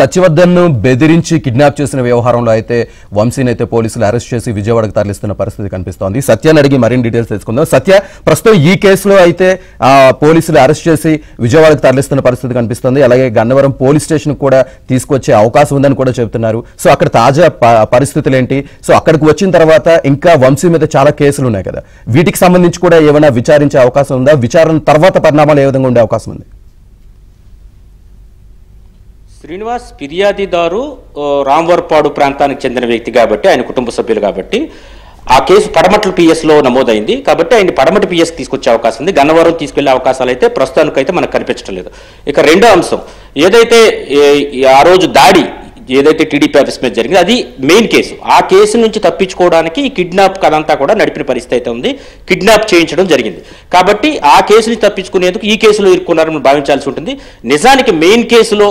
సత్యవర్ధన్ను బెదిరించి కిడ్నాప్ చేసిన వ్యవహారంలో అయితే వంశీని అయితే పోలీసులు అరెస్ట్ చేసి విజయవాడకు తరలిస్తున్న పరిస్థితి కనిపిస్తోంది. సత్యాన్ని అడిగి మరిన్ని డీటెయిల్స్ తెలుసుకుందాం. సత్య, ప్రస్తుతం ఈ కేసులో అయితే పోలీసులు అరెస్ట్ చేసి విజయవాడకు తరలిస్తున్న పరిస్థితి కనిపిస్తోంది. అలాగే గన్నవరం పోలీస్ స్టేషన్ కూడా తీసుకొచ్చే అవకాశం ఉందని కూడా చెబుతున్నారు. సో అక్కడ తాజా పరిస్థితులు ఏంటి? సో అక్కడికి వచ్చిన తర్వాత ఇంకా వంశీ మీద చాలా కేసులు ఉన్నాయి కదా, వీటికి సంబంధించి కూడా ఏమైనా విచారించే అవకాశం ఉందా? విచారణ తర్వాత పరిణామాలు ఏ విధంగా ఉండే అవకాశం ఉంది? శ్రీనివాస్ ఫిర్యాదుదారు రాంవర్పాడు ప్రాంతానికి చెందిన వ్యక్తి కాబట్టి, ఆయన కుటుంబ సభ్యులు కాబట్టి ఆ కేసు పడమట్ల పిఎస్లో నమోదైంది కాబట్టి ఆయన పడమటి పిఎస్ తీసుకొచ్చే అవకాశం ఉంది. గన్నవరం తీసుకెళ్లే అవకాశాలు అయితే ప్రస్తుతానికైతే మనకు కనిపించడం లేదు. ఇక రెండో అంశం ఏదైతే ఆ రోజు దాడి ఏదైతే టీడీపీ ఆఫీస్ మీద జరిగింది అది మెయిన్ కేసు. ఆ కేసు నుంచి తప్పించుకోవడానికి ఈ కిడ్నాప్ కథంతా కూడా నడిపిన పరిస్థితి అయితే ఉంది. కిడ్నాప్ చేయించడం జరిగింది కాబట్టి ఆ కేసు నుంచి తప్పించుకునేందుకు ఈ కేసులో ఇరుక్కున్నారని భావించాల్సి ఉంటుంది. నిజానికి మెయిన్ కేసులో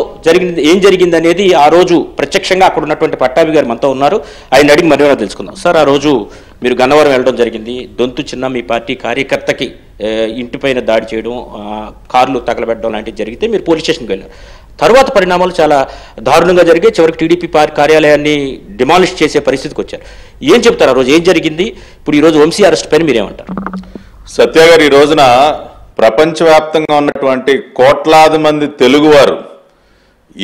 ఏం జరిగింది అనేది ఆ రోజు ప్రత్యక్షంగా అక్కడ ఉన్నటువంటి పట్టాభి గారు మనతో ఉన్నారు. ఆయన అడిగి మరేమైనా తెలుసుకుందాం. సార్, ఆ రోజు మీరు గన్నవరం వెళ్ళడం జరిగింది. దొంతు చిన్న మీ పార్టీ కార్యకర్తకి ఇంటిపైన దాడి చేయడం, కార్లు తగలబెట్టడం లాంటివి జరిగితే మీరు పోలీస్ స్టేషన్కి వెళ్ళారు. తర్వాత పరిణామాలు చాలా దారుణంగా జరిగాయి. చివరికి టీడీపీ కార్యాలయాన్ని డిమాలిష్ చేసే పరిస్థితికి వచ్చారు. ఏం చెప్తారు ఆ రోజు ఏం జరిగింది? ఇప్పుడు ఈరోజు వంశీ అరెస్ట్ పైన మీరేమంటారు? సత్య గారు, ఈ రోజున ప్రపంచవ్యాప్తంగా ఉన్నటువంటి కోట్లాది మంది తెలుగువారు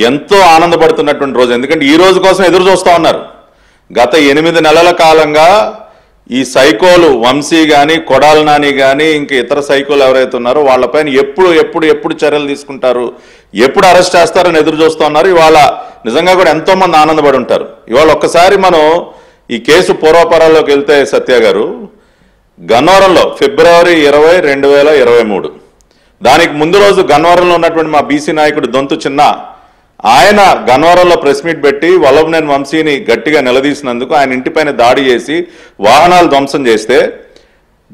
ఎంతో ఆనందపడుతున్నటువంటి రోజు. ఎందుకంటే ఈ రోజు కోసం ఎదురు చూస్తూ ఉన్నారు. గత 8 నెలల కాలంగా ఈ సైకోలు వంశీ కానీ, కొడాల నాని కానీ, ఇంకా ఇతర సైకోలు ఎవరైతే ఉన్నారో వాళ్ళపైన ఎప్పుడు చర్యలు తీసుకుంటారు, ఎప్పుడు అరెస్ట్ చేస్తారని ఎదురు చూస్తూ ఉన్నారు. ఇవాళ నిజంగా కూడా ఎంతో మంది ఆనందపడి ఉంటారు. ఇవాళ ఒక్కసారి మనం ఈ కేసు పూర్వపరాల్లోకి వెళ్తే సత్య గారు, గన్నవరంలో ఫిబ్రవరి 20, 2023 దానికి ముందు రోజు గన్నవరంలో ఉన్నటువంటి మా బీసీ నాయకుడు దొంతు చిన్న ఆయన గన్నవరంలో ప్రెస్ మీట్ పెట్టి వల్లభనేని వంశీని గట్టిగా నిలదీసినందుకు ఆయన ఇంటిపైన దాడి చేసి వాహనాలు ధ్వంసం చేస్తే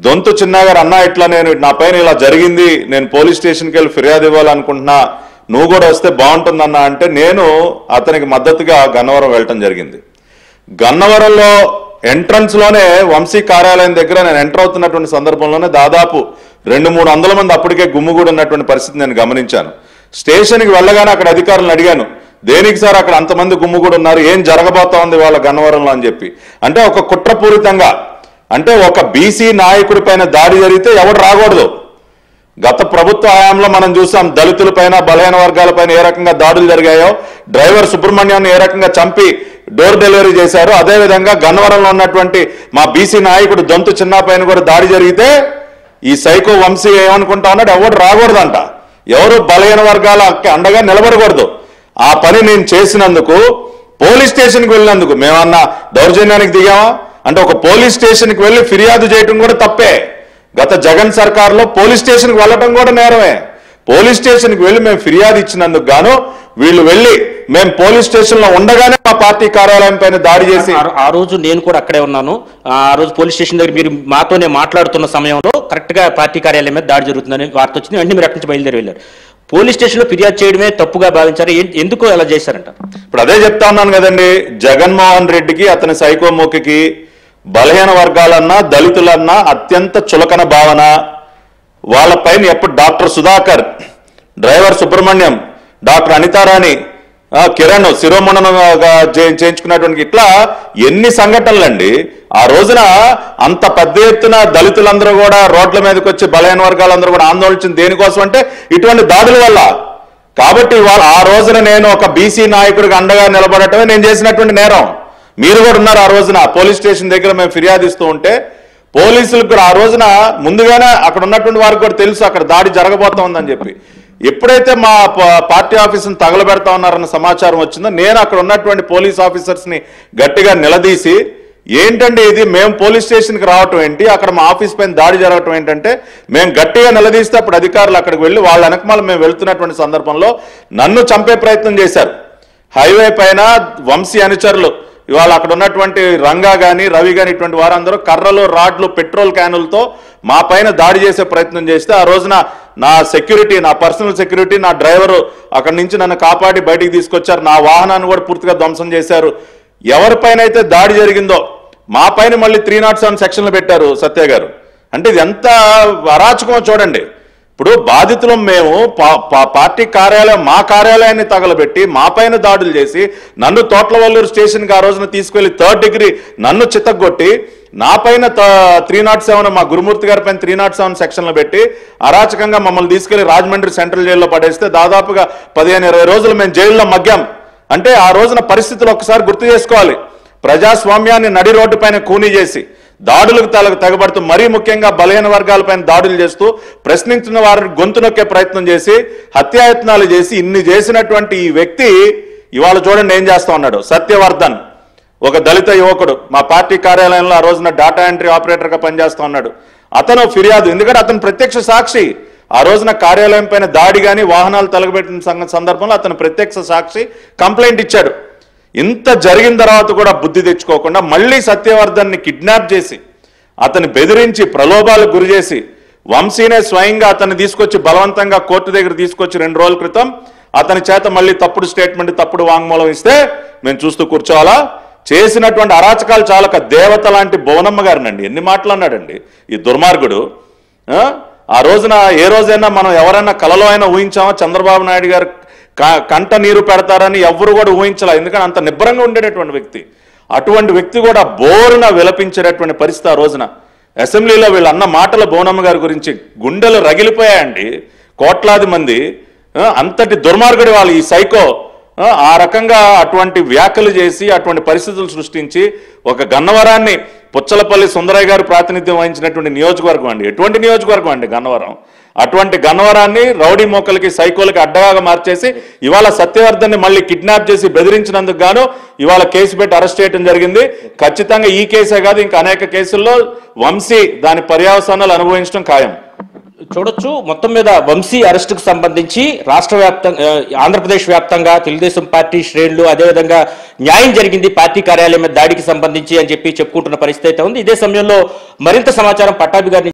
దొంతు చిన్న గారు, అన్నా ఇట్లా నా పైన ఇలా జరిగింది, నేను పోలీస్ స్టేషన్కి వెళ్ళి ఫిర్యాదు ఇవ్వాలనుకుంటున్నా, నువ్వు కూడా వస్తే బాగుంటుందన్నా అంటే నేను అతనికి మద్దతుగా గన్నవరం వెళ్ళటం జరిగింది. గన్నవరంలో ఎంట్రన్స్లోనే వంశీ కార్యాలయం దగ్గర నేను ఎంటర్ అవుతున్నటువంటి సందర్భంలోనే దాదాపు 200-300 మంది అప్పటికే గుమ్ముగూడి ఉన్నటువంటి పరిస్థితి నేను గమనించాను. స్టేషన్కి వెళ్ళగానే అక్కడ అధికారులను అడిగాను, దేనికి సార్ అక్కడ అంతమంది గుమ్ముగూడి ఉన్నారు, ఏం జరగబోతా ఉంది వాళ్ళ గన్నవరంలో అని చెప్పి. అంటే ఒక కుట్రపూరితంగా, అంటే ఒక బీసీ నాయకుడి పైన దాడి జరిగితే ఎవడు రాకూడదు. గత ప్రభుత్వ హయాంలో మనం చూసాం దళితుల పైన, బలహీన వర్గాల పైన ఏ రకంగా దాడులు జరిగాయో, డ్రైవర్ సుబ్రహ్మణ్యాన్ని ఏ రకంగా చంపి డోర్ డెలివరీ చేశారు. అదేవిధంగా గన్నవరంలో ఉన్నటువంటి మా బీసీ నాయకుడు దొంతు చిన్న పైన కూడా దాడి జరిగితే ఈ సైకో వంశీ ఏమనుకుంటా ఉన్నాడు, ఎవడు రాకూడదంట, ఎవరు బలహీన వర్గాల అండగా నిలబడకూడదు. ఆ పని నేను చేసినందుకు, పోలీస్ స్టేషన్కి వెళ్ళినందుకు మేమన్నా దౌర్జన్యానికి దిగామా అంటే ఒక పోలీస్ స్టేషన్కి వెళ్ళి ఫిర్యాదు చేయటం కూడా తప్పే. గత జగన్ సర్కార్లో పోలీస్ స్టేషన్కి వెళ్ళటం కూడా నేరమే. పోలీస్ స్టేషన్కి వెళ్ళి మేము ఫిర్యాదు ఇచ్చినందుకు గాను వీళ్ళు వెళ్ళి మేము పోలీస్ స్టేషన్లో ఉండగానే మా పార్టీ కార్యాలయం పైన దాడి చేసి, ఆ రోజు నేను కూడా అక్కడే ఉన్నాను. ఆ రోజు పోలీస్ స్టేషన్ దగ్గర మీరు మాతోనే మాట్లాడుతున్న సమయంలో కరెక్ట్గా పార్టీ కార్యాలయం మీద దాడి జరుగుతుందని వార్త వచ్చింది. వెంటనే మీరు అక్కడి నుంచి బయలుదేరి వెళ్ళారు. పోలీస్ స్టేషన్లో ఫిర్యాదు చేయడమే తప్పుగా భావించారు, ఎందుకు అలా చేశారంట? ఇప్పుడు అదే చెప్తా ఉన్నాను కదండి, జగన్మోహన్ రెడ్డికి అతని సైకోమోకి బలహీన వర్గాలన్నా దళితులన్నా అత్యంత చులకన భావన. వాళ్ళపైన ఎప్పుడు doctor Sudhakar, driver Subrahmanyam, doctor Anitharani, Kiran శిరోమణను చేయించుకున్నటువంటి ఇట్లా ఎన్ని సంఘటనలండి. ఆ రోజున అంత పెద్ద ఎత్తున దళితులందరూ కూడా రోడ్ల మీదకి వచ్చి బలహీన వర్గాలందరూ కూడా ఆందోళించింది దేనికోసం అంటే ఇటువంటి దాడుల వల్ల. కాబట్టి ఆ రోజున నేను ఒక బీసీ నాయకుడికి అండగా నిలబడటమే నేను చేసినటువంటి నేరం. మీరు కూడా ఉన్నారు ఆ రోజున పోలీస్ స్టేషన్ దగ్గర మేము ఫిర్యాదిస్తూ ఉంటే పోలీసులకు కూడా ఆ రోజున ముందుగానే అక్కడ ఉన్నటువంటి వారికి కూడా తెలుసు అక్కడ దాడి జరగబోతోందని చెప్పి. ఎప్పుడైతే మా పార్టీ ఆఫీసును తగలబెడతా ఉన్నారన్న సమాచారం వచ్చిందో నేను అక్కడ ఉన్నటువంటి పోలీస్ ఆఫీసర్స్ని గట్టిగా నిలదీసి, ఏంటంటే ఇది మేము పోలీస్ స్టేషన్కి రావటం ఏంటి, అక్కడ మా ఆఫీస్ పైన దాడి జరగటం ఏంటంటే మేము గట్టిగా నిలదీస్తే అప్పుడు అధికారులు అక్కడికి వెళ్ళి వాళ్ళ వెనకమాల మేము వెళ్తున్నటువంటి సందర్భంలో నన్ను చంపే ప్రయత్నం చేశారు. హైవే పైన వంశీ అనుచరులు ఇవాళ అక్కడ ఉన్నటువంటి రంగా కానీ రవి కానీ ఇటువంటి వారందరూ కర్రలు, రాడ్లు, పెట్రోల్ క్యానులతో మా పైన దాడి చేసే ప్రయత్నం చేస్తే ఆ రోజున నా సెక్యూరిటీ, నా పర్సనల్ సెక్యూరిటీ, నా డ్రైవరు అక్కడి నుంచి నన్ను కాపాడి బయటికి తీసుకొచ్చారు. నా వాహనాన్ని కూడా పూర్తిగా ధ్వంసం చేశారు. ఎవరిపైన అయితే దాడి జరిగిందో మా పైన మళ్ళీ 307 సెక్షన్లు పెట్టారు సత్య గారు. అంటే ఇది ఎంత అరాచకమో చూడండి. ఇప్పుడు బాధితులు మేము పార్టీ కార్యాలయం మా కార్యాలయాన్ని తగలబెట్టి మా పైన దాడులు చేసి నన్ను తోట్లవల్లూరు స్టేషన్కి ఆ రోజున తీసుకెళ్లి 3rd డిగ్రీ నన్ను చిత్తగొట్టి నా పైన 307 మా గురుమూర్తి గారి పైన 307 సెక్షన్లు పెట్టి అరాచకంగా మమ్మల్ని తీసుకెళ్లి రాజమండ్రి సెంట్రల్ జైల్లో పడేస్తే దాదాపుగా 15-20 రోజులు మేము జైల్లో మగ్గాం. అంటే ఆ రోజున పరిస్థితులు ఒకసారి గుర్తు చేసుకోవాలి. ప్రజాస్వామ్యాన్ని నడి రోడ్డు పైన కూనీ చేసి దాడులకు తెగబడుతూ మరీ ముఖ్యంగా బలహీన వర్గాలపైన దాడులు చేస్తూ ప్రశ్నించిన వారిని గొంతు నొక్కే ప్రయత్నం చేసి హత్యాయత్నాలు చేసి ఇన్ని చేసినటువంటి ఈ వ్యక్తి ఇవాళ చూడండి ఏం చేస్తా ఉన్నాడు. సత్యవర్ధన్ ఒక దళిత యువకుడు మా పార్టీ కార్యాలయంలో ఆ రోజున డేటా ఎంట్రీ ఆపరేటర్గా పనిచేస్తా ఉన్నాడు. అతను ఫిర్యాదు, ఎందుకంటే అతను ప్రత్యక్ష సాక్షి. ఆ రోజున కార్యాలయం పైన దాడి కానీ వాహనాలు తలగబెట్టిన సందర్భంలో అతను ప్రత్యక్ష సాక్షి కంప్లైంట్ ఇచ్చాడు. ఇంత జరిగిన తర్వాత కూడా బుద్ధి తెచ్చుకోకుండా మళ్ళీ సత్యవర్ధన్ని కిడ్నాప్ చేసి అతన్ని బెదిరించి ప్రలోభాలకు గురి చేసి వంశీనే స్వయంగా అతన్ని తీసుకొచ్చి బలవంతంగా కోర్టు దగ్గర తీసుకొచ్చి 2 రోజుల క్రితం అతని చేత మళ్ళీ తప్పుడు స్టేట్మెంట్ తప్పుడు వాంగ్మూలం ఇస్తే మేము చూస్తూ కూర్చోవాలా? చేసినటువంటి అరాచకాలు చాలక దేవత లాంటి భువనమ్మ గారినండి ఎన్ని మాట్లాడినాడండి ఈ దుర్మార్గుడు. ఆ రోజున ఏ రోజైనా మనం ఎవరైనా కలలో అయినా ఊహించామా చంద్రబాబు నాయుడు గారు కంట నీరు పెడతారని ఎవ్వరు కూడా ఊహించాల. ఎందుకంటే అంత నిబ్బరంగా ఉండేటటువంటి వ్యక్తి. అటువంటి వ్యక్తి కూడా బోరున విలపించేటటువంటి పరిస్థితి ఆ రోజున అసెంబ్లీలో వీళ్ళు అన్న మాటల భువనమ్మ గారి గురించి గుండెలు రగిలిపోయాయండి. కోట్లాది మంది అంతటి దుర్మార్గుడు వాళ్ళు ఈ సైకో ఆ రకంగా అటువంటి వ్యాఖ్యలు చేసి అటువంటి పరిస్థితులు సృష్టించి ఒక గన్నవరాన్ని పుచ్చలపల్లి సుందరయ్య గారు ప్రాతినిధ్యం వహించినటువంటి నియోజకవర్గం అండి. ఎటువంటి నియోజకవర్గం అండి గన్నవరం? అటువంటి గన్నవరాన్ని రౌడీ మోకలకి సైకోలకి అడ్డగా మార్చేసి ఇవాళ సత్యవర్ధన్ని మళ్ళీ కిడ్నాప్ చేసి బెదిరించినందుకు గాను ఇవాళ కేసు పెట్టి అరెస్ట్ చేయడం జరిగింది. ఖచ్చితంగా ఈ కేసే కాదు ఇంకా అనేక కేసుల్లో వంశీ దాని పర్యవసానాలు అనుభవించడం ఖాయం. చూడొచ్చు మొత్తం మీద వంశీ అరెస్టుకు సంబంధించి రాష్ట్ర వ్యాప్తంగా ఆంధ్రప్రదేశ్ వ్యాప్తంగా తెలుగుదేశం పార్టీ శ్రేణులు అదేవిధంగా న్యాయం జరిగింది పార్టీ కార్యాలయం మీద దాడికి సంబంధించి అని చెప్పి చెప్పుకుంటున్న పరిస్థితి అయితే ఉంది. ఇదే సమయంలో మరింత సమాచారం పట్టాభి గారిని